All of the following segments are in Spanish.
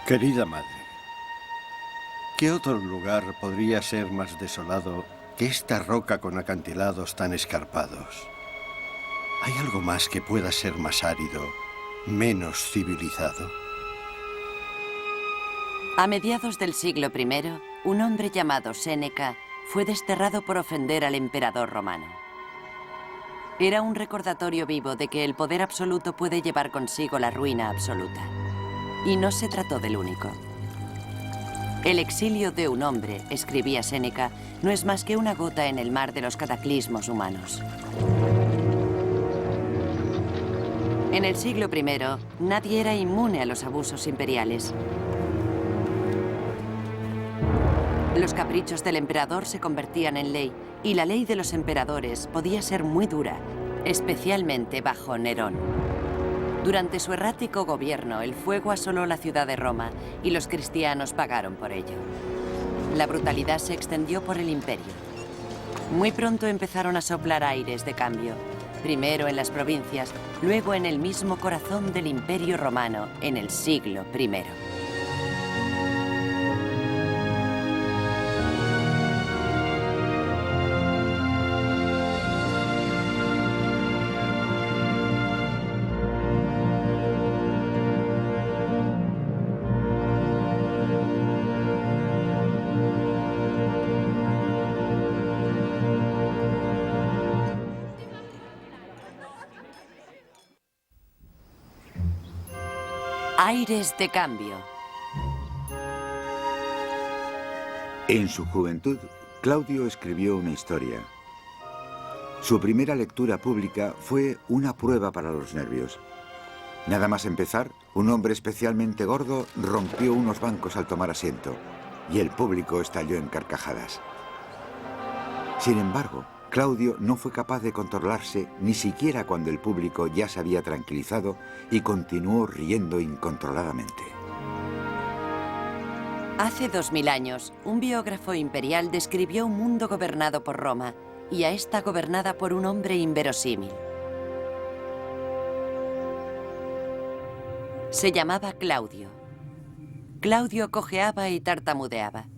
Querida madre, ¿qué otro lugar podría ser más desolado que esta roca con acantilados tan escarpados? ¿Hay algo más que pueda ser más árido, menos civilizado? A mediados del siglo I, un hombre llamado Séneca fue desterrado por ofender al emperador romano. Era un recordatorio vivo de que el poder absoluto puede llevar consigo la ruina absoluta. Y no se trató del único. El exilio de un hombre, escribía Séneca, no es más que una gota en el mar de los cataclismos humanos. En el siglo I, nadie era inmune a los abusos imperiales. Los caprichos del emperador se convertían en ley, y la ley de los emperadores podía ser muy dura, especialmente bajo Nerón. Durante su errático gobierno, el fuego asoló la ciudad de Roma y los cristianos pagaron por ello. La brutalidad se extendió por el imperio. Muy pronto empezaron a soplar aires de cambio, primero en las provincias, luego en el mismo corazón del imperio romano en el siglo I. Aires de cambio. En su juventud, Claudio escribió una historia. Su primera lectura pública fue una prueba para los nervios. Nada más empezar, un hombre especialmente gordo rompió unos bancos al tomar asiento, y el público estalló en carcajadas. Sin embargo, Claudio no fue capaz de controlarse ni siquiera cuando el público ya se había tranquilizado y continuó riendo incontroladamente. Hace 2000 años, un biógrafo imperial describió un mundo gobernado por Roma y a esta gobernada por un hombre inverosímil. Se llamaba Claudio. Claudio cojeaba y tartamudeaba.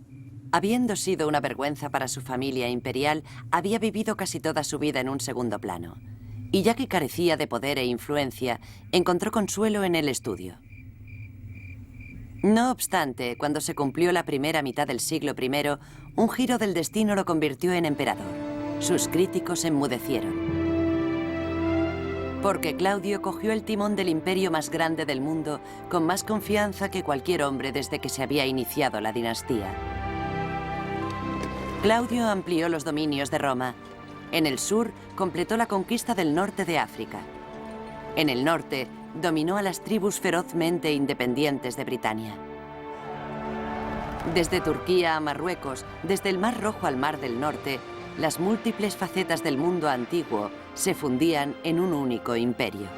Habiendo sido una vergüenza para su familia imperial, había vivido casi toda su vida en un segundo plano. Y ya que carecía de poder e influencia, encontró consuelo en el estudio. No obstante, cuando se cumplió la primera mitad del siglo I, un giro del destino lo convirtió en emperador. Sus críticos enmudecieron. Porque Claudio cogió el timón del imperio más grande del mundo con más confianza que cualquier hombre desde que se había iniciado la dinastía. Claudio amplió los dominios de Roma. En el sur, completó la conquista del norte de África. En el norte, dominó a las tribus ferozmente independientes de Britania. Desde Turquía a Marruecos, desde el Mar Rojo al Mar del Norte, las múltiples facetas del mundo antiguo se fundían en un único imperio.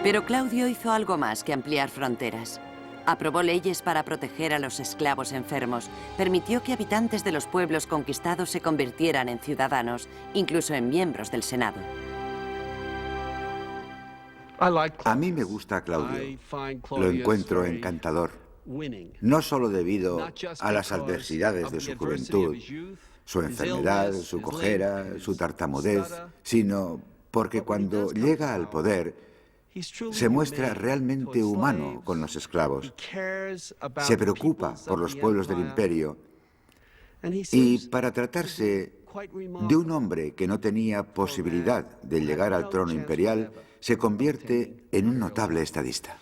Pero Claudio hizo algo más que ampliar fronteras. Aprobó leyes para proteger a los esclavos enfermos, permitió que habitantes de los pueblos conquistados se convirtieran en ciudadanos, incluso en miembros del Senado. A mí me gusta Claudio. Lo encuentro encantador. No solo debido a las adversidades de su juventud, su enfermedad, su cojera, su tartamudez, sino porque cuando llega al poder se muestra realmente humano con los esclavos. Se preocupa por los pueblos del imperio y para tratarse de un hombre que no tenía posibilidad de llegar al trono imperial, se convierte en un notable estadista.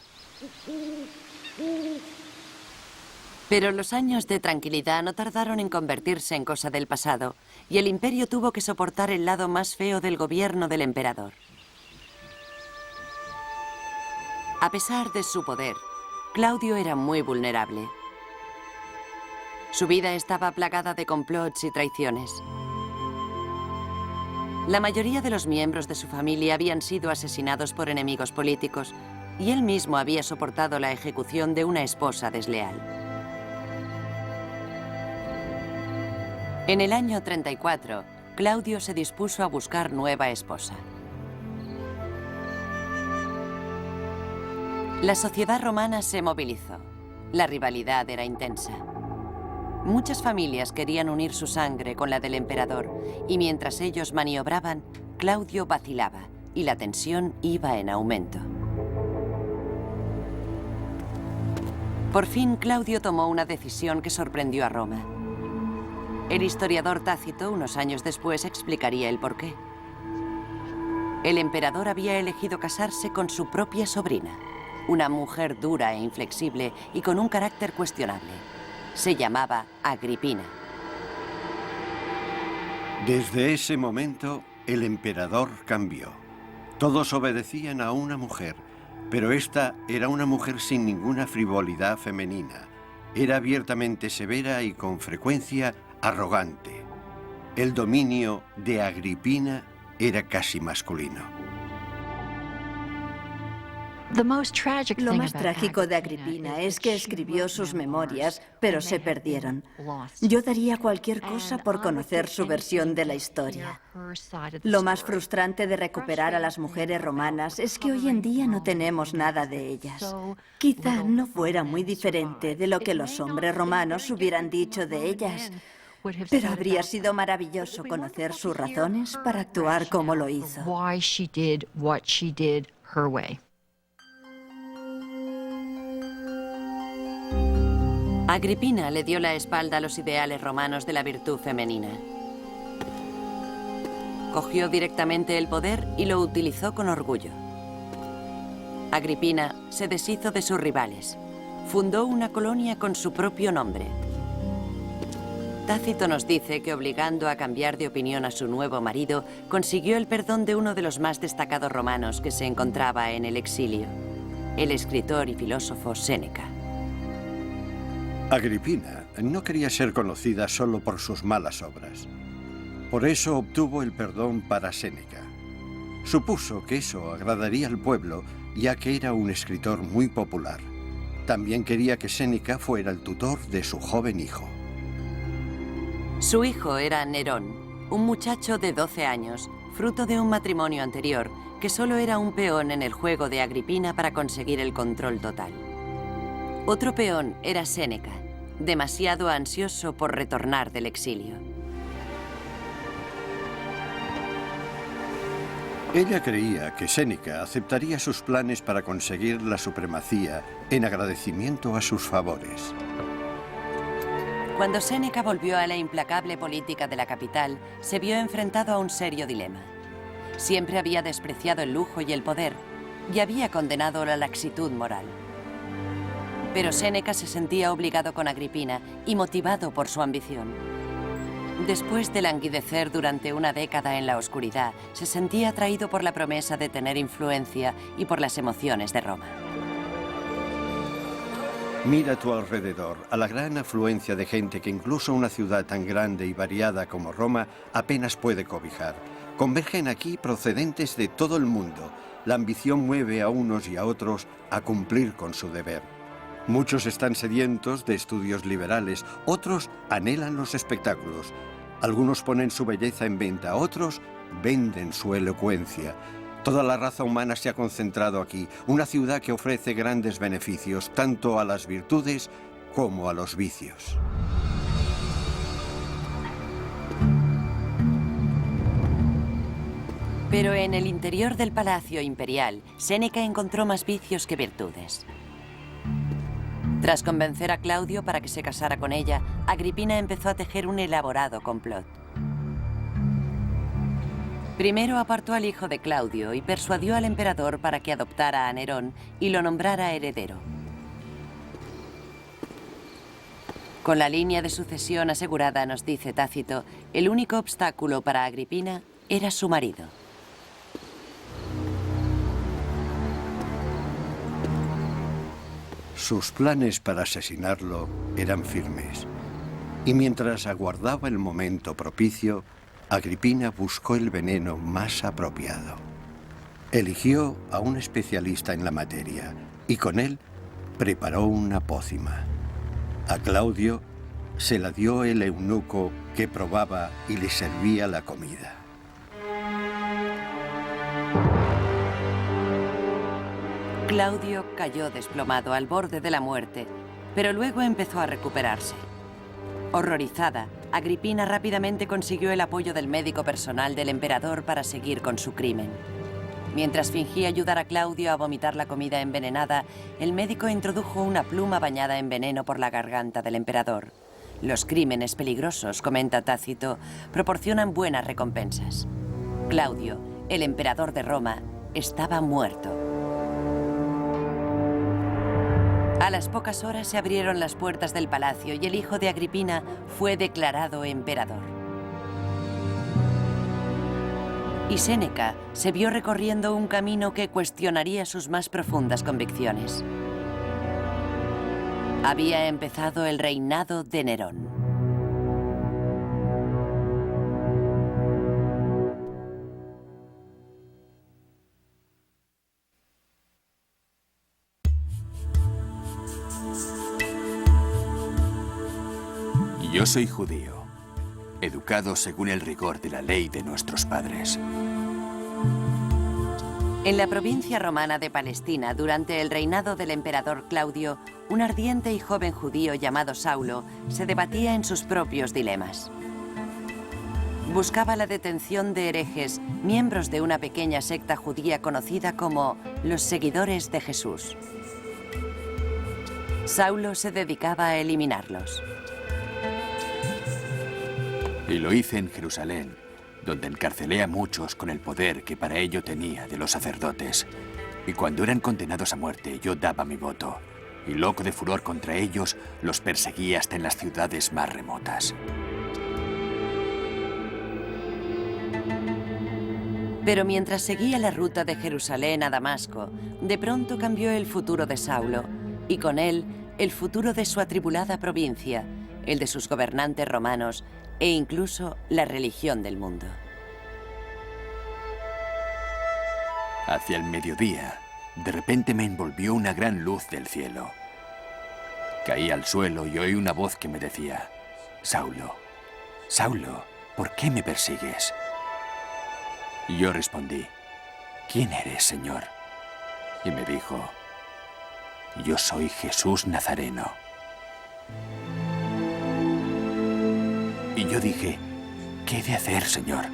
Pero los años de tranquilidad no tardaron en convertirse en cosa del pasado, y el imperio tuvo que soportar el lado más feo del gobierno del emperador. A pesar de su poder, Claudio era muy vulnerable. Su vida estaba plagada de complots y traiciones. La mayoría de los miembros de su familia habían sido asesinados por enemigos políticos, y él mismo había soportado la ejecución de una esposa desleal. En el año 34, Claudio se dispuso a buscar nueva esposa. La sociedad romana se movilizó. La rivalidad era intensa. Muchas familias querían unir su sangre con la del emperador, y mientras ellos maniobraban, Claudio vacilaba, y la tensión iba en aumento. Por fin, Claudio tomó una decisión que sorprendió a Roma. El historiador Tácito, unos años después, explicaría el porqué. El emperador había elegido casarse con su propia sobrina, una mujer dura e inflexible y con un carácter cuestionable. Se llamaba Agripina. Desde ese momento, el emperador cambió. Todos obedecían a una mujer, pero esta era una mujer sin ninguna frivolidad femenina. Era abiertamente severa y con frecuencia arrogante. El dominio de Agripina era casi masculino. Lo más trágico de Agripina es que escribió sus memorias, pero se perdieron. Yo daría cualquier cosa por conocer su versión de la historia. Lo más frustrante de recuperar a las mujeres romanas es que hoy en día no tenemos nada de ellas. Quizá no fuera muy diferente de lo que los hombres romanos hubieran dicho de ellas, pero habría sido maravilloso conocer sus razones para actuar como lo hizo. Agripina le dio la espalda a los ideales romanos de la virtud femenina. Cogió directamente el poder y lo utilizó con orgullo. Agripina se deshizo de sus rivales. Fundó una colonia con su propio nombre. Tácito nos dice que obligando a cambiar de opinión a su nuevo marido, consiguió el perdón de uno de los más destacados romanos que se encontraba en el exilio, el escritor y filósofo Séneca. Agripina no quería ser conocida solo por sus malas obras. Por eso obtuvo el perdón para Séneca. Supuso que eso agradaría al pueblo, ya que era un escritor muy popular. También quería que Séneca fuera el tutor de su joven hijo. Su hijo era Nerón, un muchacho de 12 años, fruto de un matrimonio anterior, que solo era un peón en el juego de Agripina para conseguir el control total. Otro peón era Séneca, demasiado ansioso por retornar del exilio. Ella creía que Séneca aceptaría sus planes para conseguir la supremacía en agradecimiento a sus favores. Cuando Séneca volvió a la implacable política de la capital, se vio enfrentado a un serio dilema. Siempre había despreciado el lujo y el poder, y había condenado la laxitud moral. Pero Séneca se sentía obligado con Agripina y motivado por su ambición. Después de languidecer durante una década en la oscuridad, se sentía atraído por la promesa de tener influencia y por las emociones de Roma. Mira a tu alrededor, a la gran afluencia de gente que incluso una ciudad tan grande y variada como Roma apenas puede cobijar. Convergen aquí procedentes de todo el mundo. La ambición mueve a unos y a otros a cumplir con su deber. Muchos están sedientos de estudios liberales, otros anhelan los espectáculos. Algunos ponen su belleza en venta, otros venden su elocuencia. Toda la raza humana se ha concentrado aquí, una ciudad que ofrece grandes beneficios, tanto a las virtudes como a los vicios. Pero en el interior del palacio imperial, Séneca encontró más vicios que virtudes. Tras convencer a Claudio para que se casara con ella, Agripina empezó a tejer un elaborado complot. Primero apartó al hijo de Claudio y persuadió al emperador para que adoptara a Nerón y lo nombrara heredero. Con la línea de sucesión asegurada, nos dice Tácito, el único obstáculo para Agripina era su marido. Sus planes para asesinarlo eran firmes. Y mientras aguardaba el momento propicio, Agripina buscó el veneno más apropiado. Eligió a un especialista en la materia y con él preparó una pócima. A Claudio se la dio el eunuco que probaba y le servía la comida. Claudio cayó desplomado al borde de la muerte, pero luego empezó a recuperarse. Horrorizada, Agripina rápidamente consiguió el apoyo del médico personal del emperador para seguir con su crimen. Mientras fingía ayudar a Claudio a vomitar la comida envenenada, el médico introdujo una pluma bañada en veneno por la garganta del emperador. Los crímenes peligrosos, comenta Tácito, proporcionan buenas recompensas. Claudio, el emperador de Roma, estaba muerto. A las pocas horas se abrieron las puertas del palacio y el hijo de Agripina fue declarado emperador. Y Séneca se vio recorriendo un camino que cuestionaría sus más profundas convicciones. Había empezado el reinado de Nerón. Yo soy judío, educado según el rigor de la ley de nuestros padres. En la provincia romana de Palestina, durante el reinado del emperador Claudio, un ardiente y joven judío llamado Saulo se debatía en sus propios dilemas. Buscaba la detención de herejes, miembros de una pequeña secta judía conocida como los seguidores de Jesús. Saulo se dedicaba a eliminarlos. Y lo hice en Jerusalén, donde encarcelé a muchos con el poder que para ello tenía de los sacerdotes. Y cuando eran condenados a muerte, yo daba mi voto. Y loco de furor contra ellos, los perseguía hasta en las ciudades más remotas. Pero mientras seguía la ruta de Jerusalén a Damasco, de pronto cambió el futuro de Saulo, y con él el futuro de su atribulada provincia, el de sus gobernantes romanos, e incluso la religión del mundo. Hacia el mediodía, de repente me envolvió una gran luz del cielo. Caí al suelo y oí una voz que me decía: Saulo, Saulo, ¿por qué me persigues? Y yo respondí: ¿Quién eres, Señor? Y me dijo: Yo soy Jesús Nazareno. Y yo dije: ¿Qué he de hacer, Señor?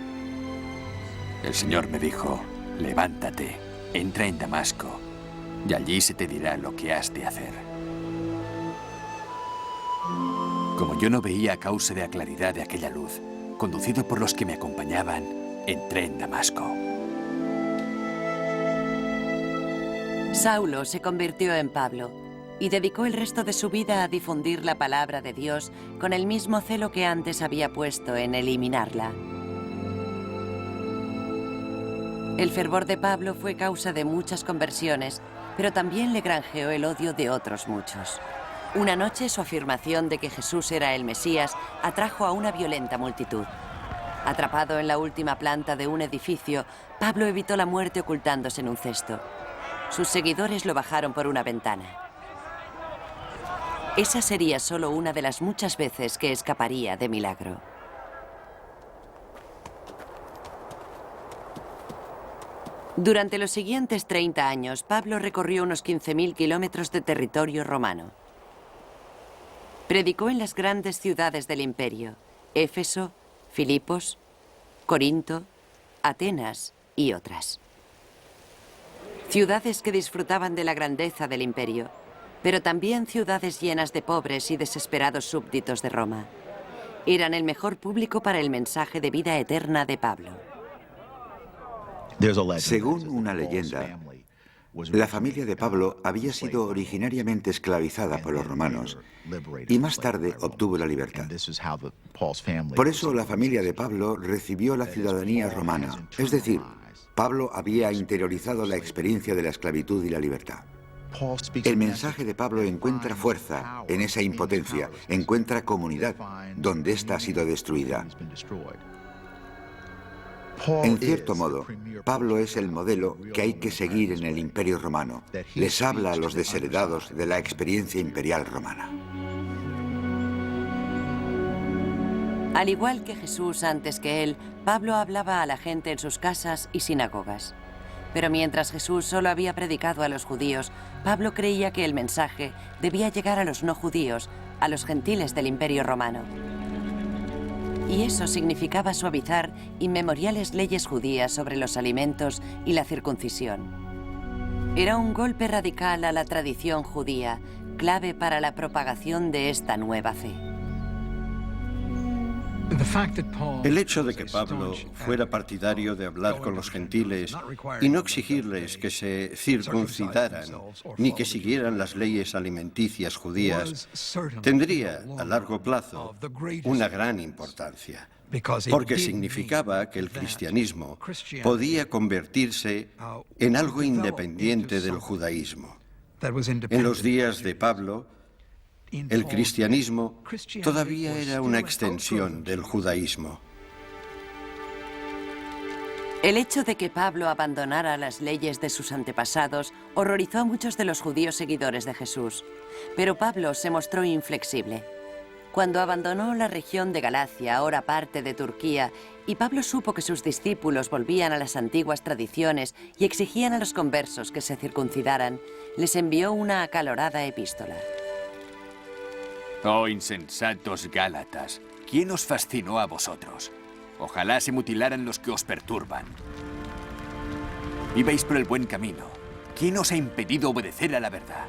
El Señor me dijo: Levántate, entra en Damasco, y allí se te dirá lo que has de hacer. Como yo no veía a causa de la claridad de aquella luz, conducido por los que me acompañaban, entré en Damasco. Saulo se convirtió en Pablo y dedicó el resto de su vida a difundir la palabra de Dios con el mismo celo que antes había puesto en eliminarla. El fervor de Pablo fue causa de muchas conversiones, pero también le granjeó el odio de otros muchos. Una noche, su afirmación de que Jesús era el Mesías atrajo a una violenta multitud. Atrapado en la última planta de un edificio, Pablo evitó la muerte ocultándose en un cesto. Sus seguidores lo bajaron por una ventana. Esa sería solo una de las muchas veces que escaparía de milagro. Durante los siguientes 30 años, Pablo recorrió unos 15.000 kilómetros de territorio romano. Predicó en las grandes ciudades del imperio: Éfeso, Filipos, Corinto, Atenas y otras. Ciudades que disfrutaban de la grandeza del imperio, pero también ciudades llenas de pobres y desesperados súbditos de Roma. Eran el mejor público para el mensaje de vida eterna de Pablo. Según una leyenda, la familia de Pablo había sido originariamente esclavizada por los romanos y más tarde obtuvo la libertad. Por eso la familia de Pablo recibió la ciudadanía romana, es decir, Pablo había interiorizado la experiencia de la esclavitud y la libertad. El mensaje de Pablo encuentra fuerza en esa impotencia, encuentra comunidad donde ésta ha sido destruida. En cierto modo, Pablo es el modelo que hay que seguir en el Imperio Romano. Les habla a los desheredados de la experiencia imperial romana. Al igual que Jesús antes que él, Pablo hablaba a la gente en sus casas y sinagogas. Pero mientras Jesús solo había predicado a los judíos, Pablo creía que el mensaje debía llegar a los no judíos, a los gentiles del Imperio Romano. Y eso significaba suavizar inmemoriales leyes judías sobre los alimentos y la circuncisión. Era un golpe radical a la tradición judía, clave para la propagación de esta nueva fe. El hecho de que Pablo fuera partidario de hablar con los gentiles y no exigirles que se circuncidaran ni que siguieran las leyes alimenticias judías tendría, a largo plazo, una gran importancia, porque significaba que el cristianismo podía convertirse en algo independiente del judaísmo. En los días de Pablo, el cristianismo todavía era una extensión del judaísmo. El hecho de que Pablo abandonara las leyes de sus antepasados horrorizó a muchos de los judíos seguidores de Jesús. Pero Pablo se mostró inflexible. Cuando abandonó la región de Galacia, ahora parte de Turquía, y Pablo supo que sus discípulos volvían a las antiguas tradiciones y exigían a los conversos que se circuncidaran, les envió una acalorada epístola. Oh, insensatos Gálatas, ¿quién os fascinó a vosotros? Ojalá se mutilaran los que os perturban. Ibais por el buen camino. ¿Quién os ha impedido obedecer a la verdad?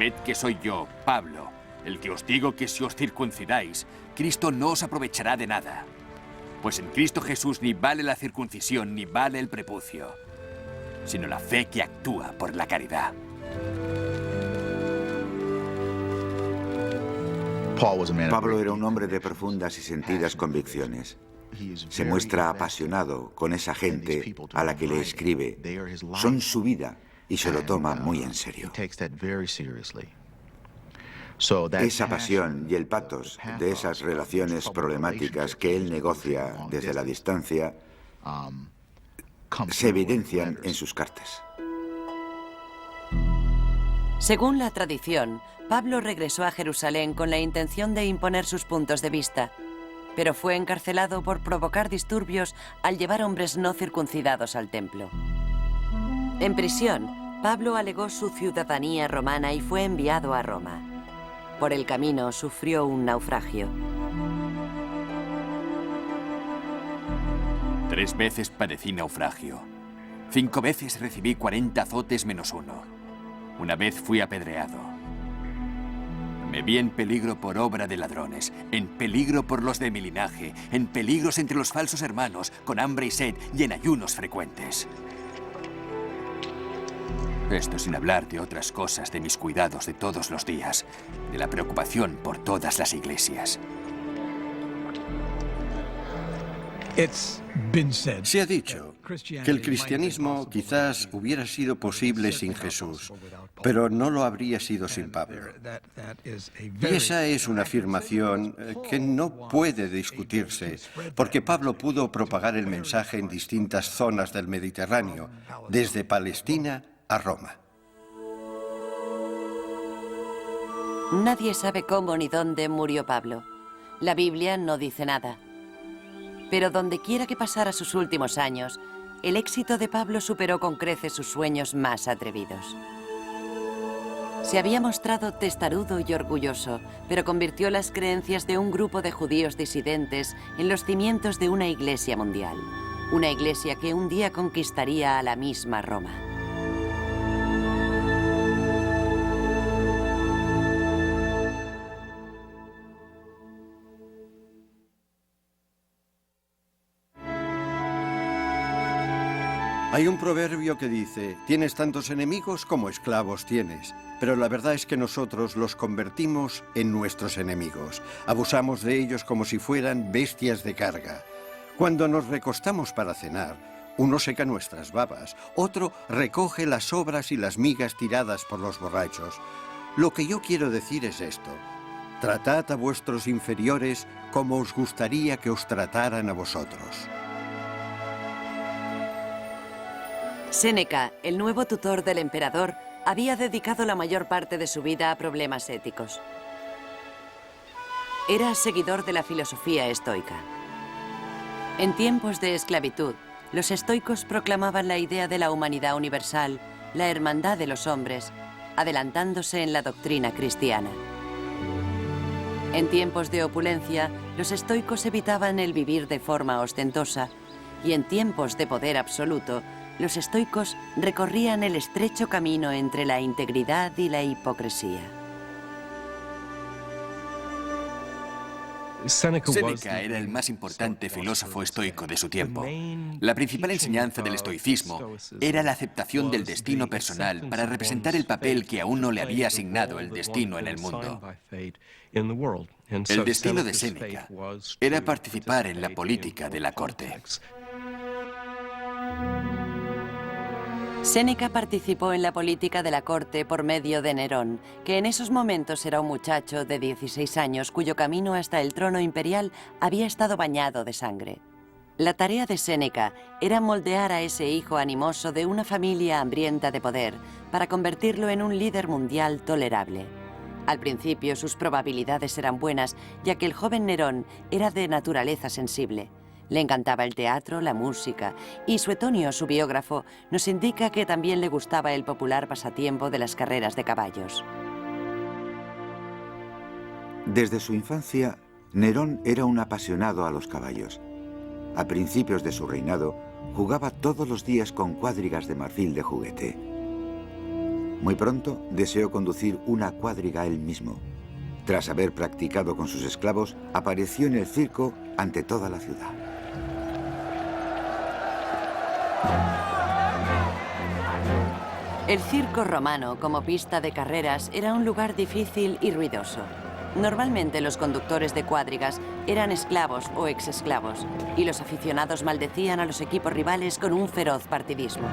Ved que soy yo, Pablo, el que os digo que si os circuncidáis, Cristo no os aprovechará de nada. Pues en Cristo Jesús ni vale la circuncisión ni vale el prepucio, sino la fe que actúa por la caridad. Pablo era un hombre de profundas y sentidas convicciones. Se muestra apasionado con esa gente a la que le escribe. Son su vida y se lo toma muy en serio. Esa pasión y el pathos de esas relaciones problemáticas que él negocia desde la distancia se evidencian en sus cartas. Según la tradición, Pablo regresó a Jerusalén con la intención de imponer sus puntos de vista, pero fue encarcelado por provocar disturbios al llevar hombres no circuncidados al templo. En prisión, Pablo alegó su ciudadanía romana y fue enviado a Roma. Por el camino sufrió un naufragio. 3 veces padecí naufragio. 5 veces recibí 40 azotes menos 1. Una vez fui apedreado. Me vi en peligro por obra de ladrones, en peligro por los de mi linaje, en peligros entre los falsos hermanos, con hambre y sed y en ayunos frecuentes. Esto sin hablar de otras cosas, de mis cuidados de todos los días, de la preocupación por todas las iglesias. Se ha dicho que el cristianismo quizás hubiera sido posible sin Jesús, pero no lo habría sido sin Pablo. Y esa es una afirmación que no puede discutirse, porque Pablo pudo propagar el mensaje en distintas zonas del Mediterráneo, desde Palestina a Roma. Nadie sabe cómo ni dónde murió Pablo. La Biblia no dice nada. Pero donde quiera que pasara sus últimos años, el éxito de Pablo superó con creces sus sueños más atrevidos. Se había mostrado testarudo y orgulloso, pero convirtió las creencias de un grupo de judíos disidentes en los cimientos de una iglesia mundial. Una iglesia que un día conquistaría a la misma Roma. Hay un proverbio que dice, tienes tantos enemigos como esclavos tienes, pero la verdad es que nosotros los convertimos en nuestros enemigos. Abusamos de ellos como si fueran bestias de carga. Cuando nos recostamos para cenar, uno seca nuestras babas, otro recoge las sobras y las migas tiradas por los borrachos. Lo que yo quiero decir es esto. Tratad a vuestros inferiores como os gustaría que os trataran a vosotros. Séneca, el nuevo tutor del emperador, había dedicado la mayor parte de su vida a problemas éticos. Era seguidor de la filosofía estoica. En tiempos de esclavitud, los estoicos proclamaban la idea de la humanidad universal, la hermandad de los hombres, adelantándose en la doctrina cristiana. En tiempos de opulencia, los estoicos evitaban el vivir de forma ostentosa, y en tiempos de poder absoluto, los estoicos recorrían el estrecho camino entre la integridad y la hipocresía. Séneca era el más importante filósofo estoico de su tiempo. La principal enseñanza del estoicismo era la aceptación del destino personal para representar el papel que a uno le había asignado el destino en el mundo. El destino de Séneca era participar en la política de la corte. Séneca participó en la política de la corte por medio de Nerón, que en esos momentos era un muchacho de 16 años cuyo camino hasta el trono imperial había estado bañado de sangre. La tarea de Séneca era moldear a ese hijo animoso de una familia hambrienta de poder para convertirlo en un líder mundial tolerable. Al principio sus probabilidades eran buenas, ya que el joven Nerón era de naturaleza sensible. Le encantaba el teatro, la música, y Suetonio, su biógrafo, nos indica que también le gustaba el popular pasatiempo de las carreras de caballos. Desde su infancia, Nerón era un apasionado a los caballos. A principios de su reinado, jugaba todos los días con cuadrigas de marfil de juguete. Muy pronto deseó conducir una cuadriga él mismo. Tras haber practicado con sus esclavos, apareció en el circo ante toda la ciudad. El circo romano, como pista de carreras, era un lugar difícil y ruidoso. Normalmente los conductores de cuadrigas eran esclavos o exesclavos, y los aficionados maldecían a los equipos rivales con un feroz partidismo.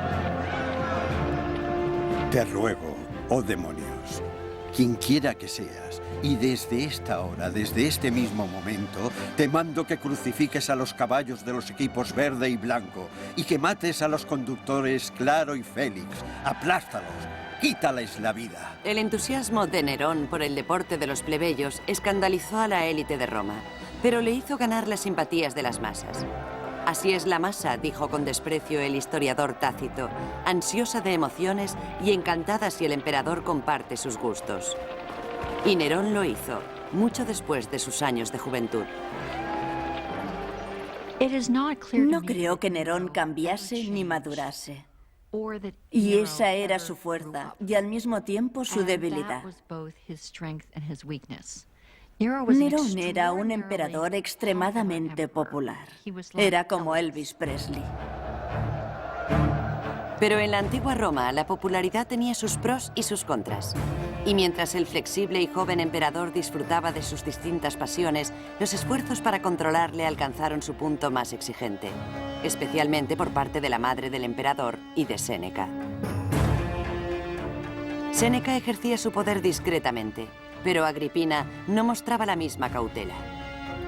Te ruego, oh demonios, quien quiera que seas, y desde esta hora, desde este mismo momento, te mando que crucifiques a los caballos de los equipos verde y blanco y que mates a los conductores Claro y Félix. Aplástalos, quítales la vida. El entusiasmo de Nerón por el deporte de los plebeyos escandalizó a la élite de Roma, pero le hizo ganar las simpatías de las masas. Así es la masa, dijo con desprecio el historiador Tácito, ansiosa de emociones y encantada si el emperador comparte sus gustos. Y Nerón lo hizo, mucho después de sus años de juventud. No creo que Nerón cambiase ni madurase. Y esa era su fuerza y al mismo tiempo su debilidad. Nerón era un emperador extremadamente popular. Era como Elvis Presley. Pero en la antigua Roma, la popularidad tenía sus pros y sus contras. Y mientras el flexible y joven emperador disfrutaba de sus distintas pasiones, los esfuerzos para controlarle alcanzaron su punto más exigente, especialmente por parte de la madre del emperador y de Séneca. Séneca ejercía su poder discretamente, pero Agripina no mostraba la misma cautela.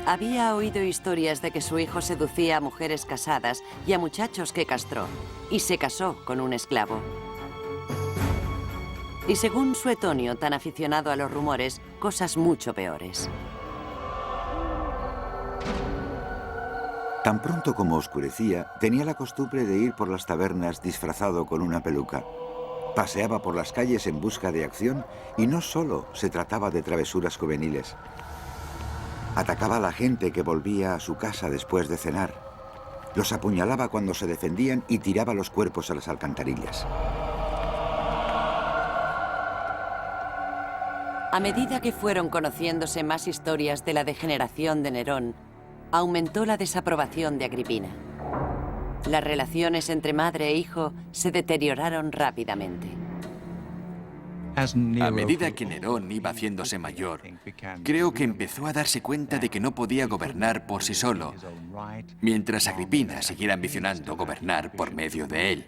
Había oído historias de que su hijo seducía a mujeres casadas y a muchachos que castró, y se casó con un esclavo. Y según Suetonio, tan aficionado a los rumores, cosas mucho peores. Tan pronto como oscurecía, tenía la costumbre de ir por las tabernas disfrazado con una peluca. Paseaba por las calles en busca de acción y no solo se trataba de travesuras juveniles. Atacaba a la gente que volvía a su casa después de cenar. Los apuñalaba cuando se defendían y tiraba los cuerpos a las alcantarillas. A medida que fueron conociéndose más historias de la degeneración de Nerón, aumentó la desaprobación de Agripina. Las relaciones entre madre e hijo se deterioraron rápidamente. A medida que Nerón iba haciéndose mayor, creo que empezó a darse cuenta de que no podía gobernar por sí solo, mientras Agripina siguiera ambicionando gobernar por medio de él.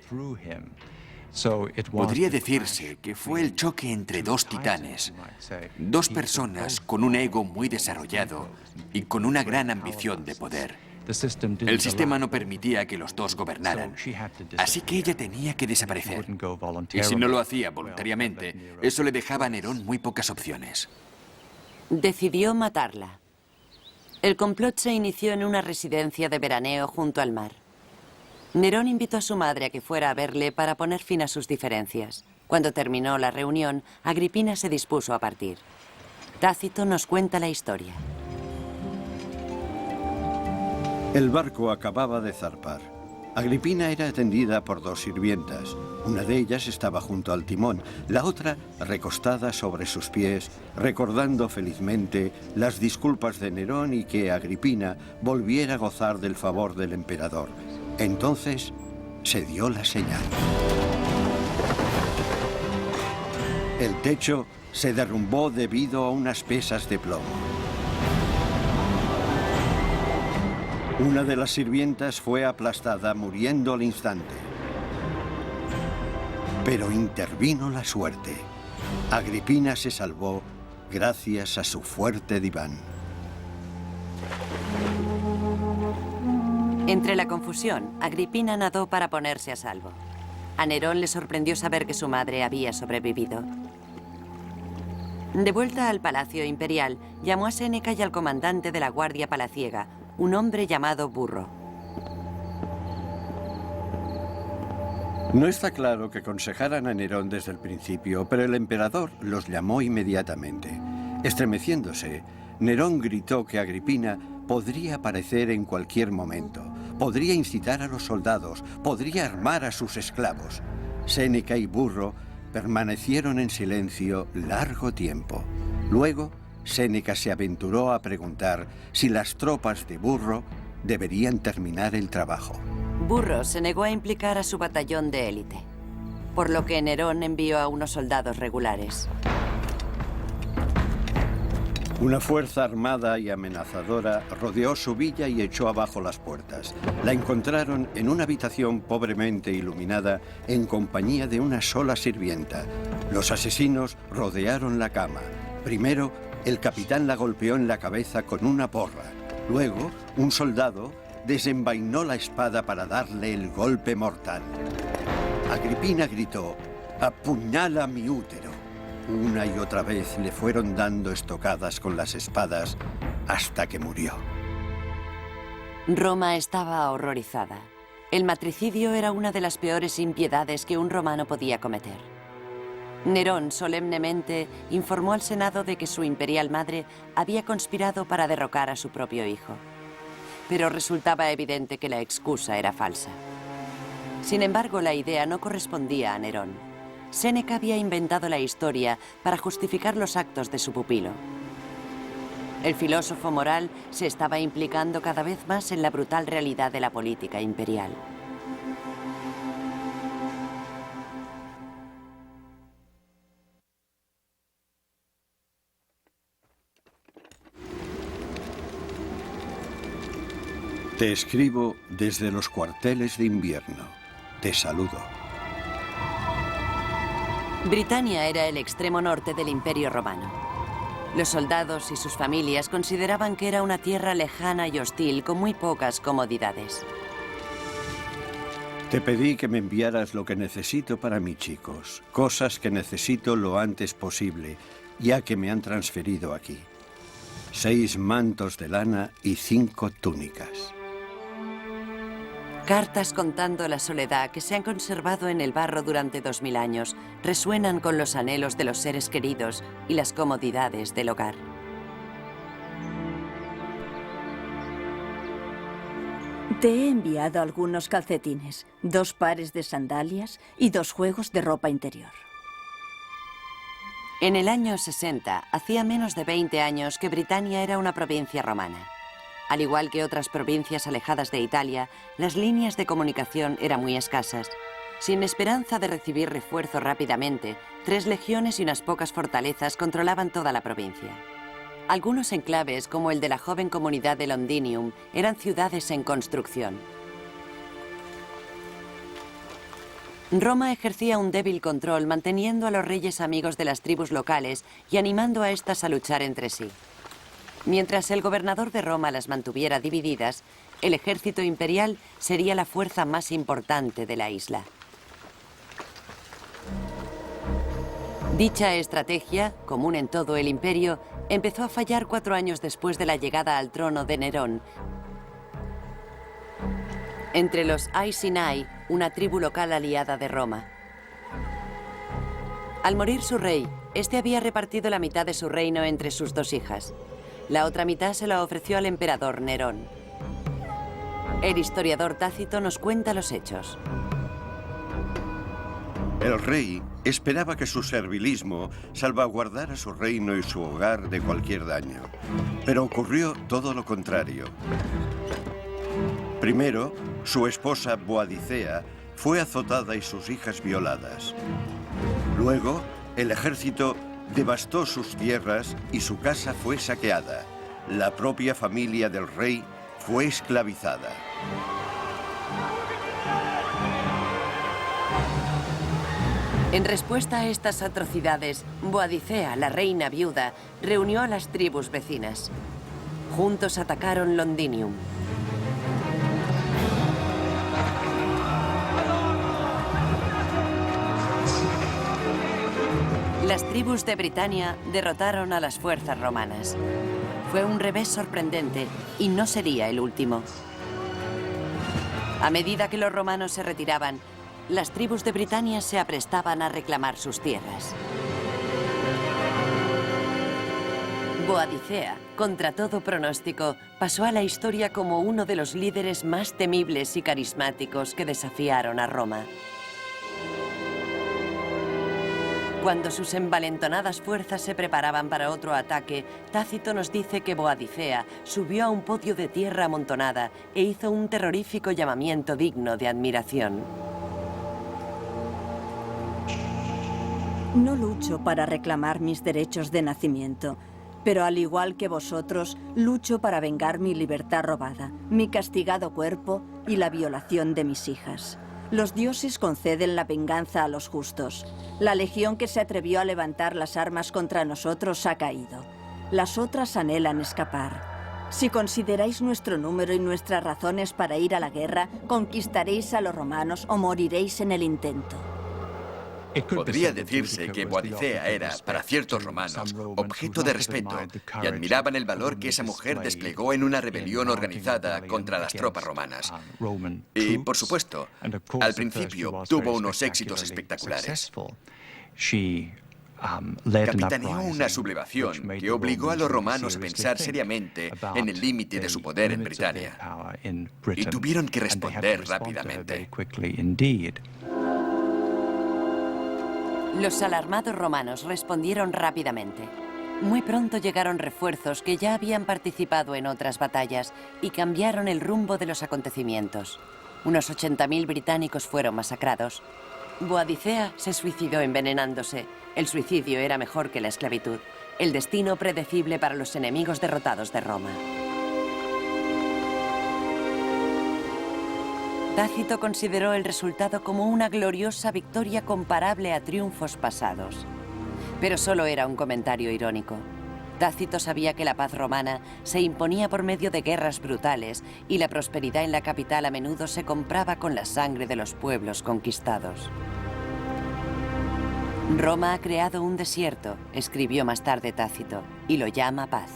Podría decirse que fue el choque entre dos titanes, dos personas con un ego muy desarrollado y con una gran ambición de poder. El sistema no permitía que los dos gobernaran, así que ella tenía que desaparecer. Y si no lo hacía voluntariamente, eso le dejaba a Nerón muy pocas opciones. Decidió matarla. El complot se inició en una residencia de veraneo junto al mar. Nerón invitó a su madre a que fuera a verle para poner fin a sus diferencias. Cuando terminó la reunión, Agripina se dispuso a partir. Tácito nos cuenta la historia. El barco acababa de zarpar. Agripina era atendida por 2 sirvientas. Una de ellas estaba junto al timón, la otra recostada sobre sus pies, recordando felizmente las disculpas de Nerón y que Agripina volviera a gozar del favor del emperador. Entonces se dio la señal. El techo se derrumbó debido a unas pesas de plomo. Una de las sirvientas fue aplastada, muriendo al instante. Pero intervino la suerte. Agripina se salvó gracias a su fuerte diván. Entre la confusión, Agripina nadó para ponerse a salvo. A Nerón le sorprendió saber que su madre había sobrevivido. De vuelta al Palacio Imperial, llamó a Séneca y al comandante de la Guardia Palaciega, un hombre llamado Burro. No está claro que aconsejaran a Nerón desde el principio, pero el emperador los llamó inmediatamente. Estremeciéndose, Nerón gritó que Agripina podría aparecer en cualquier momento, podría incitar a los soldados, podría armar a sus esclavos. Séneca y Burro permanecieron en silencio largo tiempo. Luego, Séneca se aventuró a preguntar si las tropas de Burro deberían terminar el trabajo. Burro se negó a implicar a su batallón de élite, por lo que Nerón envió a unos soldados regulares. Una fuerza armada y amenazadora rodeó su villa y echó abajo las puertas. La encontraron en una habitación pobremente iluminada en compañía de una sola sirvienta. Los asesinos rodearon la cama. Primero, el capitán la golpeó en la cabeza con una porra. Luego, un soldado desenvainó la espada para darle el golpe mortal. Agripina gritó: «¡Apuñala mi útero!». Una y otra vez le fueron dando estocadas con las espadas hasta que murió. Roma estaba horrorizada. El matricidio era una de las peores impiedades que un romano podía cometer. Nerón solemnemente informó al Senado de que su imperial madre había conspirado para derrocar a su propio hijo. Pero resultaba evidente que la excusa era falsa. Sin embargo, la idea no correspondía a Nerón. Séneca había inventado la historia para justificar los actos de su pupilo. El filósofo moral se estaba implicando cada vez más en la brutal realidad de la política imperial. Te escribo desde los cuarteles de invierno. Te saludo. Britania era el extremo norte del Imperio Romano. Los soldados y sus familias consideraban que era una tierra lejana y hostil con muy pocas comodidades. Te pedí que me enviaras lo que necesito para mis chicos, cosas que necesito lo antes posible, ya que me han transferido aquí. 6 mantos de lana y 5 túnicas. Cartas contando la soledad que se han conservado en el barro durante 2000 años resuenan con los anhelos de los seres queridos y las comodidades del hogar. Te he enviado algunos calcetines, 2 pares de sandalias y 2 juegos de ropa interior. En el año 60, hacía menos de 20 años que Britania era una provincia romana. Al igual que otras provincias alejadas de Italia, las líneas de comunicación eran muy escasas. Sin esperanza de recibir refuerzo rápidamente, 3 legiones y unas pocas fortalezas controlaban toda la provincia. Algunos enclaves, como el de la joven comunidad de Londinium, eran ciudades en construcción. Roma ejercía un débil control, manteniendo a los reyes amigos de las tribus locales y animando a estas a luchar entre sí. Mientras el gobernador de Roma las mantuviera divididas, el ejército imperial sería la fuerza más importante de la isla. Dicha estrategia, común en todo el imperio, empezó a fallar 4 años después de la llegada al trono de Nerón. Entre los Iceni, una tribu local aliada de Roma. Al morir su rey, este había repartido la mitad de su reino entre sus 2 hijas. La otra mitad se la ofreció al emperador Nerón. El historiador Tácito nos cuenta los hechos. El rey esperaba que su servilismo salvaguardara su reino y su hogar de cualquier daño. Pero ocurrió todo lo contrario. Primero, su esposa Boadicea fue azotada y sus hijas violadas. Luego, el ejército devastó sus tierras y su casa fue saqueada. La propia familia del rey fue esclavizada. En respuesta a estas atrocidades, Boadicea, la reina viuda, reunió a las tribus vecinas. Juntos atacaron Londinium. Las tribus de Britania derrotaron a las fuerzas romanas. Fue un revés sorprendente y no sería el último. A medida que los romanos se retiraban, las tribus de Britania se aprestaban a reclamar sus tierras. Boadicea, contra todo pronóstico, pasó a la historia como uno de los líderes más temibles y carismáticos que desafiaron a Roma. Cuando sus envalentonadas fuerzas se preparaban para otro ataque, Tácito nos dice que Boadicea subió a un podio de tierra amontonada e hizo un terrorífico llamamiento digno de admiración. No lucho para reclamar mis derechos de nacimiento, pero al igual que vosotros, lucho para vengar mi libertad robada, mi castigado cuerpo y la violación de mis hijas. Los dioses conceden la venganza a los justos. La legión que se atrevió a levantar las armas contra nosotros ha caído. Las otras anhelan escapar. Si consideráis nuestro número y nuestras razones para ir a la guerra, conquistaréis a los romanos o moriréis en el intento. Podría decirse que Boadicea era, para ciertos romanos, objeto de respeto y admiraban el valor que esa mujer desplegó en una rebelión organizada contra las tropas romanas. Y, por supuesto, al principio tuvo unos éxitos espectaculares. Capitaneó una sublevación que obligó a los romanos a pensar seriamente en el límite de su poder en Britania. Y tuvieron que responder rápidamente. Los alarmados romanos respondieron rápidamente. Muy pronto llegaron refuerzos que ya habían participado en otras batallas y cambiaron el rumbo de los acontecimientos. Unos 80.000 británicos fueron masacrados. Boadicea se suicidó envenenándose. El suicidio era mejor que la esclavitud, el destino predecible para los enemigos derrotados de Roma. Tácito consideró el resultado como una gloriosa victoria comparable a triunfos pasados. Pero solo era un comentario irónico. Tácito sabía que la paz romana se imponía por medio de guerras brutales y la prosperidad en la capital a menudo se compraba con la sangre de los pueblos conquistados. Roma ha creado un desierto, escribió más tarde Tácito, y lo llama paz.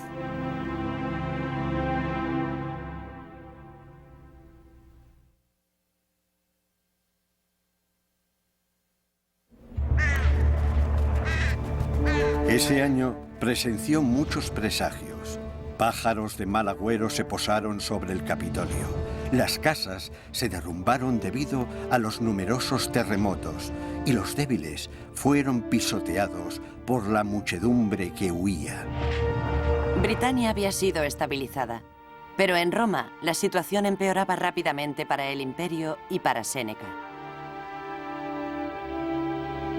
Ese año presenció muchos presagios. Pájaros de mal agüero se posaron sobre el Capitolio. Las casas se derrumbaron debido a los numerosos terremotos y los débiles fueron pisoteados por la muchedumbre que huía. Britania había sido estabilizada, pero en Roma la situación empeoraba rápidamente para el imperio y para Séneca.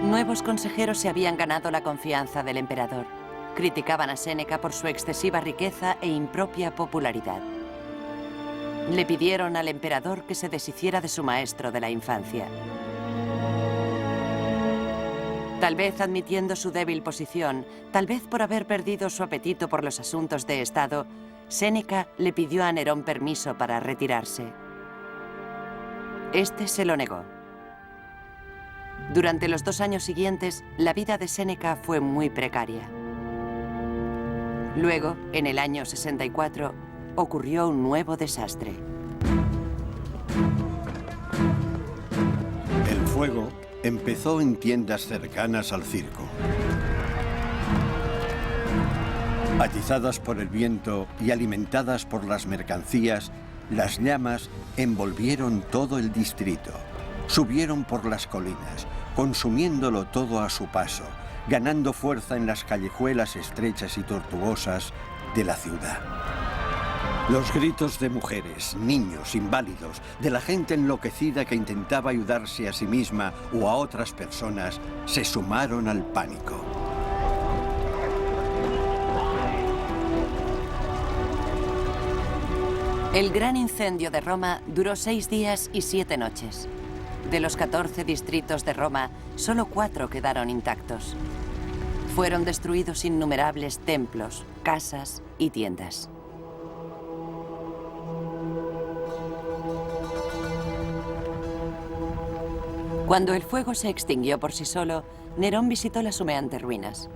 Nuevos consejeros se habían ganado la confianza del emperador. Criticaban a Séneca por su excesiva riqueza e impropia popularidad. Le pidieron al emperador que se deshiciera de su maestro de la infancia. Tal vez admitiendo su débil posición, tal vez por haber perdido su apetito por los asuntos de Estado, Séneca le pidió a Nerón permiso para retirarse. Este se lo negó. Durante los 2 años siguientes, la vida de Séneca fue muy precaria. Luego, en el año 64, ocurrió un nuevo desastre. fuego empezó en tiendas cercanas al circo. Atizadas por el viento y alimentadas por las mercancías, las llamas envolvieron todo el distrito. Subieron por las colinas, consumiéndolo todo a su paso, ganando fuerza en las callejuelas estrechas y tortuosas de la ciudad. Los gritos de mujeres, niños, inválidos, de la gente enloquecida que intentaba ayudarse a sí misma o a otras personas, se sumaron al pánico. El gran incendio de Roma duró 6 días y 7 noches. De los 14 distritos de Roma, solo 4 quedaron intactos. Fueron destruidos innumerables templos, casas y tiendas. Cuando el fuego se extinguió por sí solo, Nerón visitó las humeantes ruinas.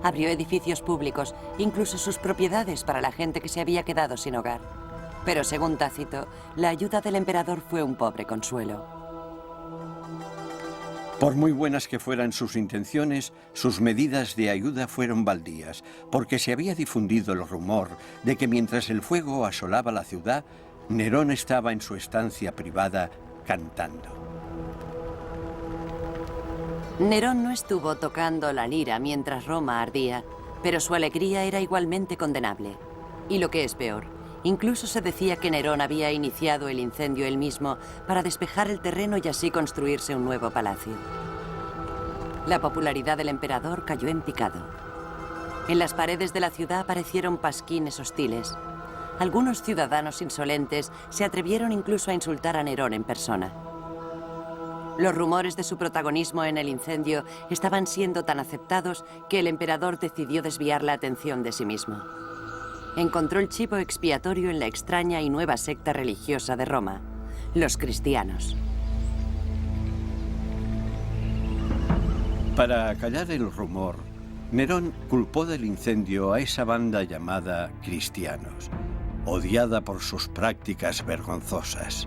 Abrió edificios públicos, incluso sus propiedades para la gente que se había quedado sin hogar. Pero según Tácito, la ayuda del emperador fue un pobre consuelo. Por muy buenas que fueran sus intenciones, sus medidas de ayuda fueron baldías, porque se había difundido el rumor de que mientras el fuego asolaba la ciudad, Nerón estaba en su estancia privada cantando. Nerón no estuvo tocando la lira mientras Roma ardía, pero su alegría era igualmente condenable. Y lo que es peor, incluso se decía que Nerón había iniciado el incendio él mismo para despejar el terreno y así construirse un nuevo palacio. La popularidad del emperador cayó en picado. En las paredes de la ciudad aparecieron pasquines hostiles. Algunos ciudadanos insolentes se atrevieron incluso a insultar a Nerón en persona. Los rumores de su protagonismo en el incendio estaban siendo tan aceptados que el emperador decidió desviar la atención de sí mismo. Encontró el chivo expiatorio en la extraña y nueva secta religiosa de Roma, los cristianos. Para acallar el rumor, Nerón culpó del incendio a esa banda llamada cristianos, odiada por sus prácticas vergonzosas.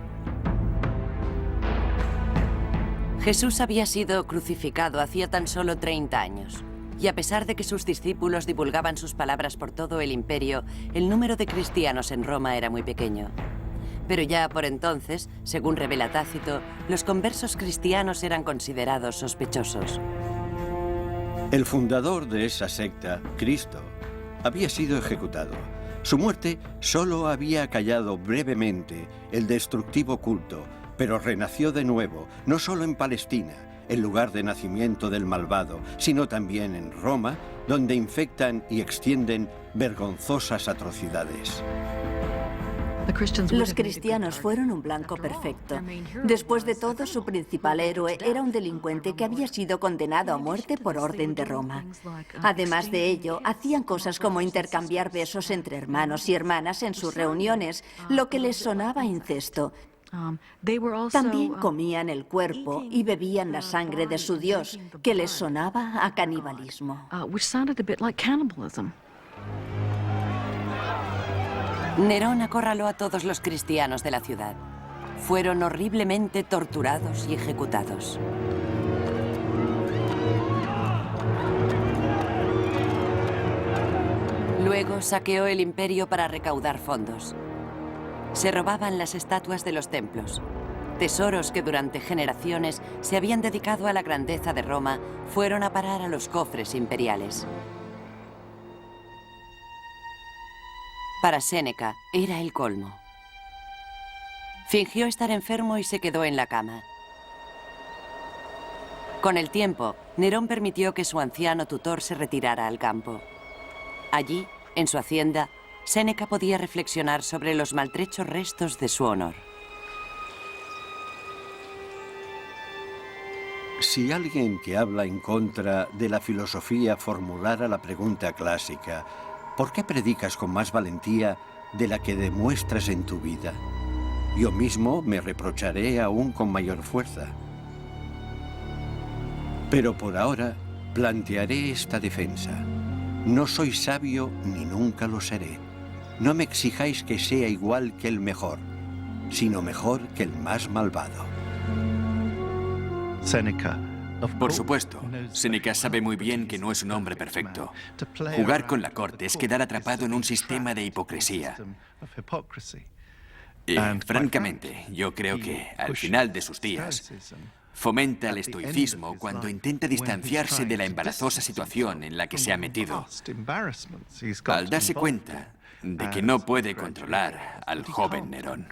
Jesús había sido crucificado hacía tan solo 30 años. Y a pesar de que sus discípulos divulgaban sus palabras por todo el imperio, el número de cristianos en Roma era muy pequeño. Pero ya por entonces, según revela Tácito, los conversos cristianos eran considerados sospechosos. El fundador de esa secta, Cristo, había sido ejecutado. Su muerte solo había acallado brevemente el destructivo culto, pero renació de nuevo, no solo en Palestina, el lugar de nacimiento del malvado, sino también en Roma, donde infectan y extienden vergonzosas atrocidades. Los cristianos fueron un blanco perfecto. Después de todo, su principal héroe era un delincuente que había sido condenado a muerte por orden de Roma. Además de ello, hacían cosas como intercambiar besos entre hermanos y hermanas en sus reuniones, lo que les sonaba a incesto. También comían el cuerpo y bebían la sangre de su dios, que les sonaba a canibalismo. Nerón acorraló a todos los cristianos de la ciudad. Fueron horriblemente torturados y ejecutados. Luego saqueó el imperio para recaudar fondos. Se robaban las estatuas de los templos. Tesoros que durante generaciones se habían dedicado a la grandeza de Roma fueron a parar a los cofres imperiales. Para Séneca era el colmo. Fingió estar enfermo y se quedó en la cama. Con el tiempo, Nerón permitió que su anciano tutor se retirara al campo. Allí, en su hacienda, Séneca podía reflexionar sobre los maltrechos restos de su honor. Si alguien que habla en contra de la filosofía formulara la pregunta clásica, ¿por qué predicas con más valentía de la que demuestras en tu vida? Yo mismo me reprocharé aún con mayor fuerza. Pero por ahora plantearé esta defensa. No soy sabio ni nunca lo seré. No me exijáis que sea igual que el mejor, sino mejor que el más malvado. Por supuesto, Séneca sabe muy bien que no es un hombre perfecto. Jugar con la corte es quedar atrapado en un sistema de hipocresía. Y, francamente, yo creo que, al final de sus días, fomenta el estoicismo cuando intenta distanciarse de la embarazosa situación en la que se ha metido, al darse cuenta de que no puede controlar al joven Nerón.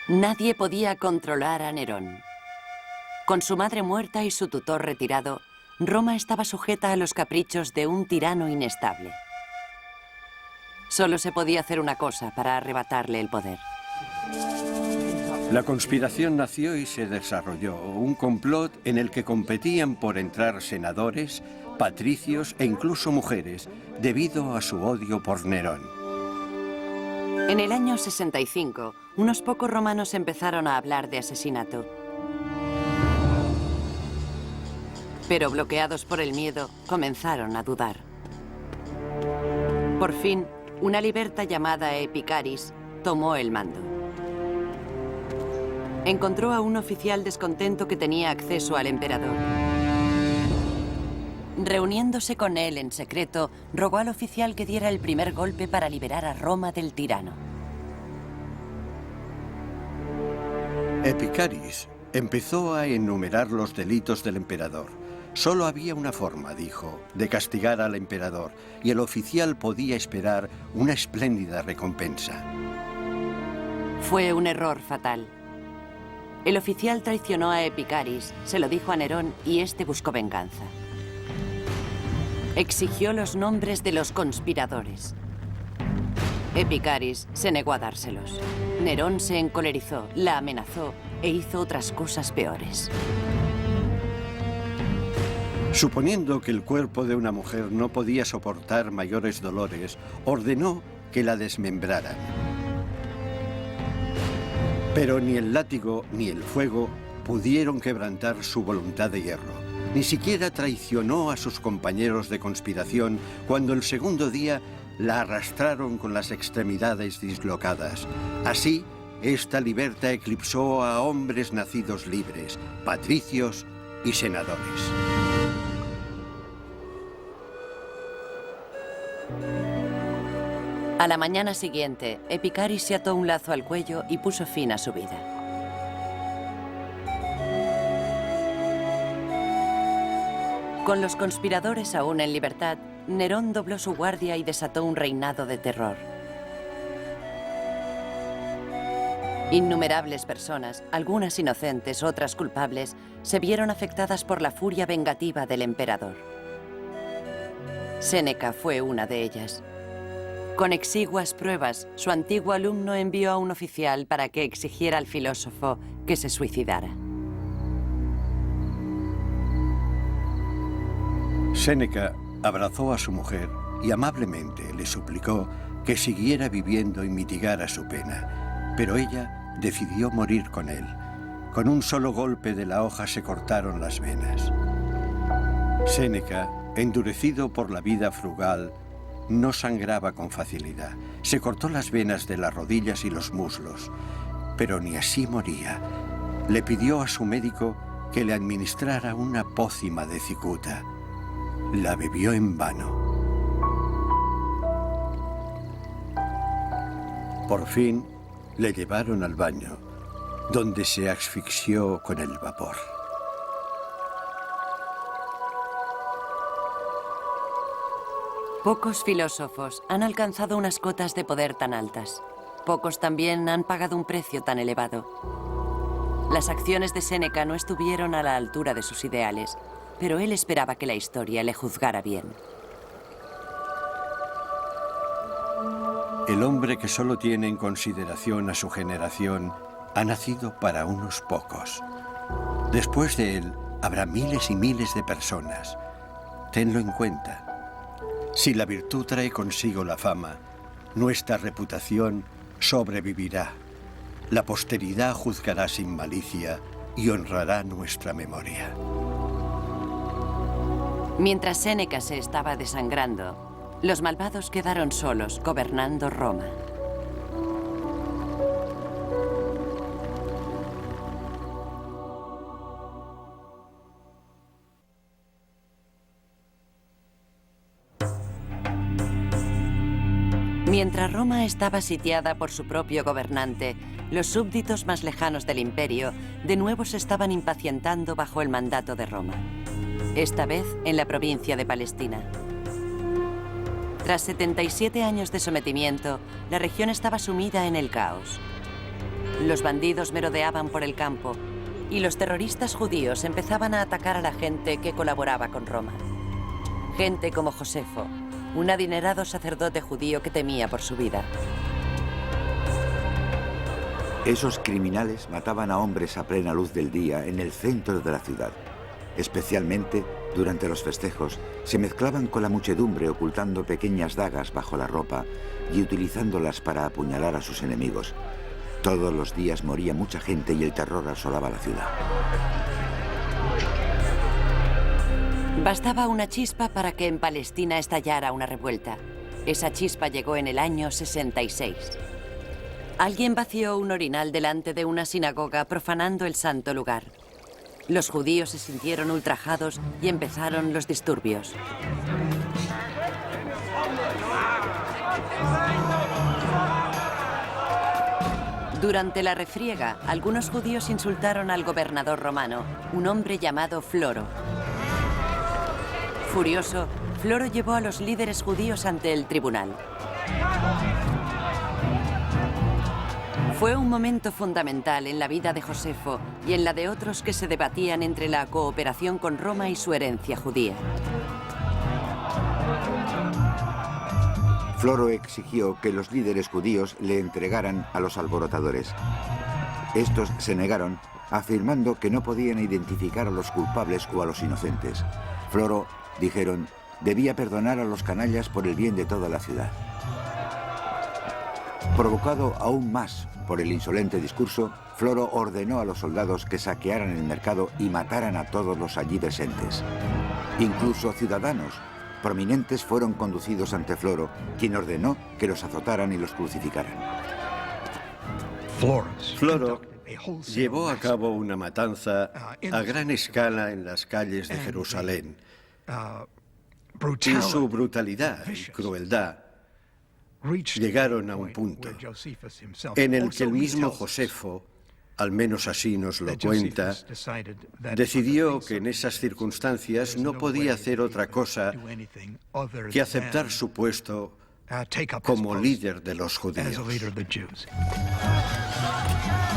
Nadie podía controlar a Nerón. Con su madre muerta y su tutor retirado, Roma estaba sujeta a los caprichos de un tirano inestable. Solo se podía hacer una cosa para arrebatarle el poder. La conspiración nació y se desarrolló, un complot en el que competían por entrar senadores, patricios e incluso mujeres, debido a su odio por Nerón. En el año 65, unos pocos romanos empezaron a hablar de asesinato. Pero bloqueados por el miedo, comenzaron a dudar. Por fin, una liberta llamada Epicaris tomó el mando. Encontró a un oficial descontento que tenía acceso al emperador. Reuniéndose con él en secreto, rogó al oficial que diera el primer golpe para liberar a Roma del tirano. Epicaris empezó a enumerar los delitos del emperador. Solo había una forma, dijo, de castigar al emperador, y el oficial podía esperar una espléndida recompensa. Fue un error fatal. El oficial traicionó a Epicaris, se lo dijo a Nerón y este buscó venganza. Exigió los nombres de los conspiradores. Epicaris se negó a dárselos. Nerón se encolerizó, la amenazó e hizo otras cosas peores. Suponiendo que el cuerpo de una mujer no podía soportar mayores dolores, ordenó que la desmembraran. Pero ni el látigo ni el fuego pudieron quebrantar su voluntad de hierro. Ni siquiera traicionó a sus compañeros de conspiración cuando el segundo día la arrastraron con las extremidades dislocadas. Así, esta liberta eclipsó a hombres nacidos libres, patricios y senadores. A la mañana siguiente, Epicaris se ató un lazo al cuello y puso fin a su vida. Con los conspiradores aún en libertad, Nerón dobló su guardia y desató un reinado de terror. Innumerables personas, algunas inocentes, otras culpables, se vieron afectadas por la furia vengativa del emperador. Séneca fue una de ellas. Con exiguas pruebas, su antiguo alumno envió a un oficial para que exigiera al filósofo que se suicidara. Séneca abrazó a su mujer y amablemente le suplicó que siguiera viviendo y mitigara su pena. Pero ella decidió morir con él. Con un solo golpe de la hoja se cortaron las venas. Séneca, endurecido por la vida frugal, no sangraba con facilidad. Se cortó las venas de las rodillas y los muslos, pero ni así moría. Le pidió a su médico que le administrara una pócima de cicuta. La bebió en vano. Por fin, le llevaron al baño, donde se asfixió con el vapor. Pocos filósofos han alcanzado unas cotas de poder tan altas. Pocos también han pagado un precio tan elevado. Las acciones de Séneca no estuvieron a la altura de sus ideales, pero él esperaba que la historia le juzgara bien. El hombre que solo tiene en consideración a su generación ha nacido para unos pocos. Después de él habrá miles y miles de personas. Tenlo en cuenta. Si la virtud trae consigo la fama, nuestra reputación sobrevivirá. La posteridad juzgará sin malicia y honrará nuestra memoria. Mientras Séneca se estaba desangrando, los malvados quedaron solos gobernando Roma. Mientras Roma estaba sitiada por su propio gobernante, los súbditos más lejanos del imperio de nuevo se estaban impacientando bajo el mandato de Roma, esta vez en la provincia de Palestina. Tras 77 años de sometimiento, la región estaba sumida en el caos. Los bandidos merodeaban por el campo y los terroristas judíos empezaban a atacar a la gente que colaboraba con Roma. Gente como Josefo, un adinerado sacerdote judío que temía por su vida. Esos criminales mataban a hombres a plena luz del día en el centro de la ciudad. Especialmente durante los festejos, se mezclaban con la muchedumbre ocultando pequeñas dagas bajo la ropa y utilizándolas para apuñalar a sus enemigos. Todos los días moría mucha gente y el terror asolaba la ciudad. Bastaba una chispa para que en Palestina estallara una revuelta. Esa chispa llegó en el año 66. Alguien vació un orinal delante de una sinagoga, profanando el santo lugar. Los judíos se sintieron ultrajados y empezaron los disturbios. Durante la refriega, algunos judíos insultaron al gobernador romano, un hombre llamado Floro. Furioso, Floro llevó a los líderes judíos ante el tribunal. Fue un momento fundamental en la vida de Josefo y en la de otros que se debatían entre la cooperación con Roma y su herencia judía. Floro exigió que los líderes judíos le entregaran a los alborotadores. Estos se negaron, afirmando que no podían identificar a los culpables o a los inocentes. Floro, dijeron, debía perdonar a los canallas por el bien de toda la ciudad. Provocado aún más por el insolente discurso, Floro ordenó a los soldados que saquearan el mercado y mataran a todos los allí presentes. Incluso ciudadanos prominentes fueron conducidos ante Floro, quien ordenó que los azotaran y los crucificaran. Floro llevó a cabo una matanza a gran escala en las calles de Jerusalén. Y su brutalidad y crueldad llegaron a un punto en el que el mismo Josefo, al menos así nos lo cuenta, decidió que en esas circunstancias no podía hacer otra cosa que aceptar su puesto como líder de los judíos.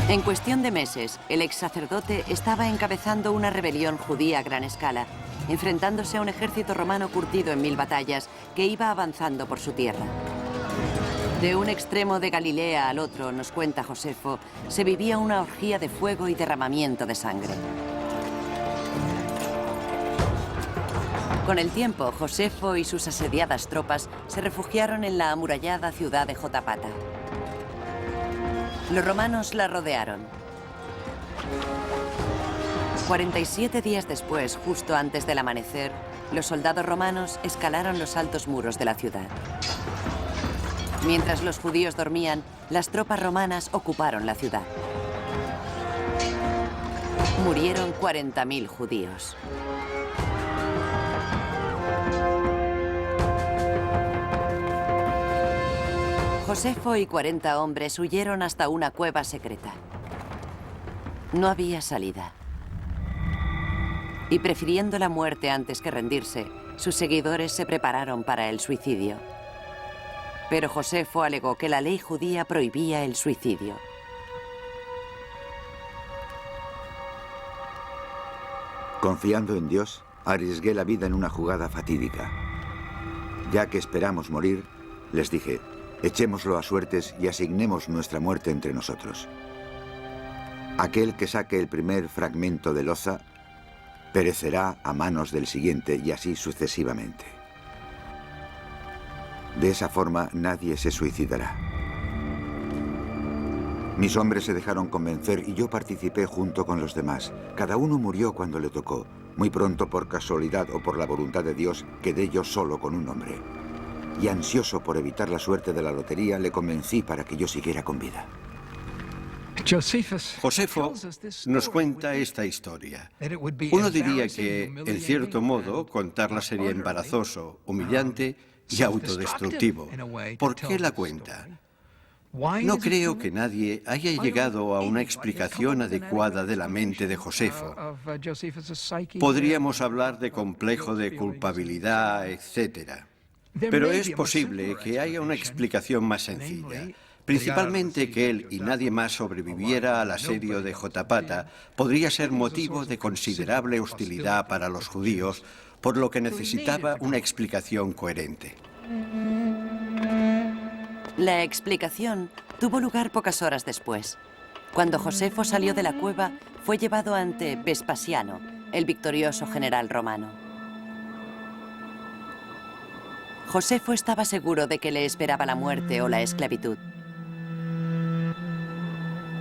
En cuestión de meses, el ex sacerdote estaba encabezando una rebelión judía a gran escala, enfrentándose a un ejército romano curtido en 1000 batallas que iba avanzando por su tierra. De un extremo de Galilea al otro, nos cuenta Josefo, se vivía una orgía de fuego y derramamiento de sangre. Con el tiempo, Josefo y sus asediadas tropas se refugiaron en la amurallada ciudad de Jotapata. Los romanos la rodearon. 47 días después, justo antes del amanecer, los soldados romanos escalaron los altos muros de la ciudad. Mientras los judíos dormían, las tropas romanas ocuparon la ciudad. Murieron 40.000 judíos. Josefo y 40 hombres huyeron hasta una cueva secreta. No había salida. Y prefiriendo la muerte antes que rendirse, sus seguidores se prepararon para el suicidio. Pero Josefo alegó que la ley judía prohibía el suicidio. Confiando en Dios, arriesgué la vida en una jugada fatídica. Ya que esperamos morir, les dije, echémoslo a suertes y asignemos nuestra muerte entre nosotros. Aquel que saque el primer fragmento de loza perecerá a manos del siguiente y así sucesivamente. De esa forma nadie se suicidará. Mis hombres se dejaron convencer y yo participé junto con los demás. Cada uno murió cuando le tocó. Muy pronto, por casualidad o por la voluntad de Dios, quedé yo solo con un hombre. Y ansioso por evitar la suerte de la lotería, le convencí para que yo siguiera con vida. Josefo nos cuenta esta historia. Uno diría que, en cierto modo, contarla sería embarazoso, humillante y autodestructivo. ¿Por qué la cuenta? No creo que nadie haya llegado a una explicación adecuada de la mente de Josefo. Podríamos hablar de complejo de culpabilidad, etc. Pero es posible que haya una explicación más sencilla. Principalmente que él y nadie más sobreviviera al asedio de Jotapata podría ser motivo de considerable hostilidad para los judíos, por lo que necesitaba una explicación coherente. La explicación tuvo lugar pocas horas después. Cuando Josefo salió de la cueva, fue llevado ante Vespasiano, el victorioso general romano. Josefo estaba seguro de que le esperaba la muerte o la esclavitud.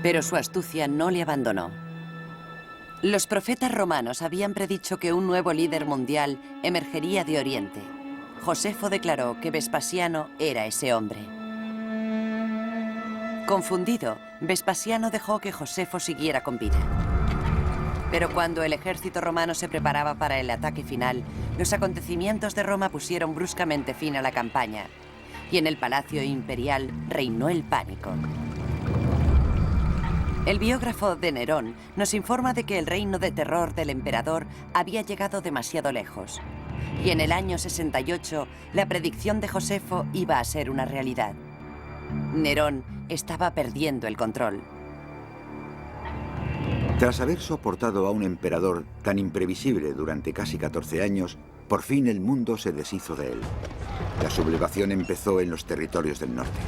Pero su astucia no le abandonó. Los profetas romanos habían predicho que un nuevo líder mundial emergería de Oriente. Josefo declaró que Vespasiano era ese hombre. Confundido, Vespasiano dejó que Josefo siguiera con vida. Pero cuando el ejército romano se preparaba para el ataque final, los acontecimientos de Roma pusieron bruscamente fin a la campaña, y en el Palacio Imperial reinó el pánico. El biógrafo de Nerón nos informa de que el reino de terror del emperador había llegado demasiado lejos. Y en el año 68, la predicción de Josefo iba a ser una realidad. Nerón estaba perdiendo el control. Tras haber soportado a un emperador tan imprevisible durante casi 14 años, por fin el mundo se deshizo de él. La sublevación empezó en los territorios del norte.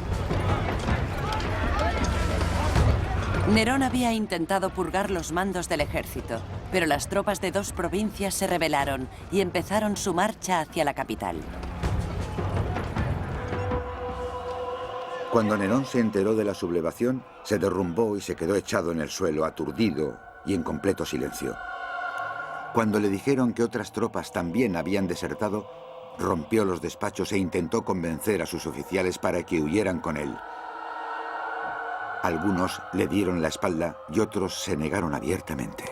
Nerón había intentado purgar los mandos del ejército, pero las tropas de 2 provincias se rebelaron y empezaron su marcha hacia la capital. Cuando Nerón se enteró de la sublevación, se derrumbó y se quedó echado en el suelo, aturdido y en completo silencio. Cuando le dijeron que otras tropas también habían desertado, rompió los despachos e intentó convencer a sus oficiales para que huyeran con él. Algunos le dieron la espalda y otros se negaron abiertamente.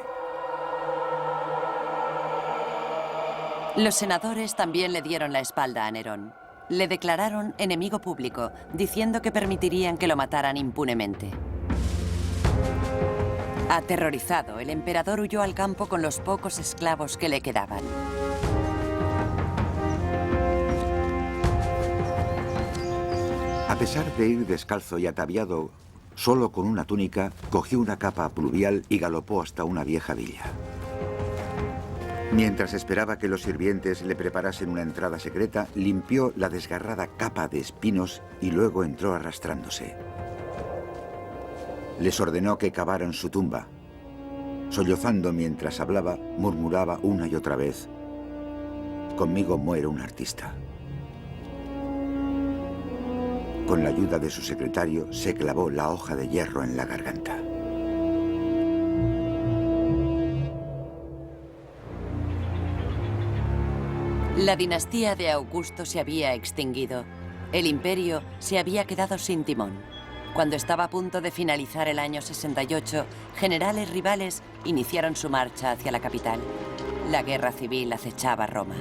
Los senadores también le dieron la espalda a Nerón. Le declararon enemigo público, diciendo que permitirían que lo mataran impunemente. Aterrorizado, el emperador huyó al campo con los pocos esclavos que le quedaban. A pesar de ir descalzo y ataviado solo con una túnica, cogió una capa pluvial y galopó hasta una vieja villa. Mientras esperaba que los sirvientes le preparasen una entrada secreta, limpió la desgarrada capa de espinos y luego entró arrastrándose. Les ordenó que cavaran su tumba. Sollozando mientras hablaba, murmuraba una y otra vez: «Conmigo muere un artista». Con la ayuda de su secretario, se clavó la hoja de hierro en la garganta. La dinastía de Augusto se había extinguido. El imperio se había quedado sin timón. Cuando estaba a punto de finalizar el año 68, generales rivales iniciaron su marcha hacia la capital. La guerra civil acechaba Roma.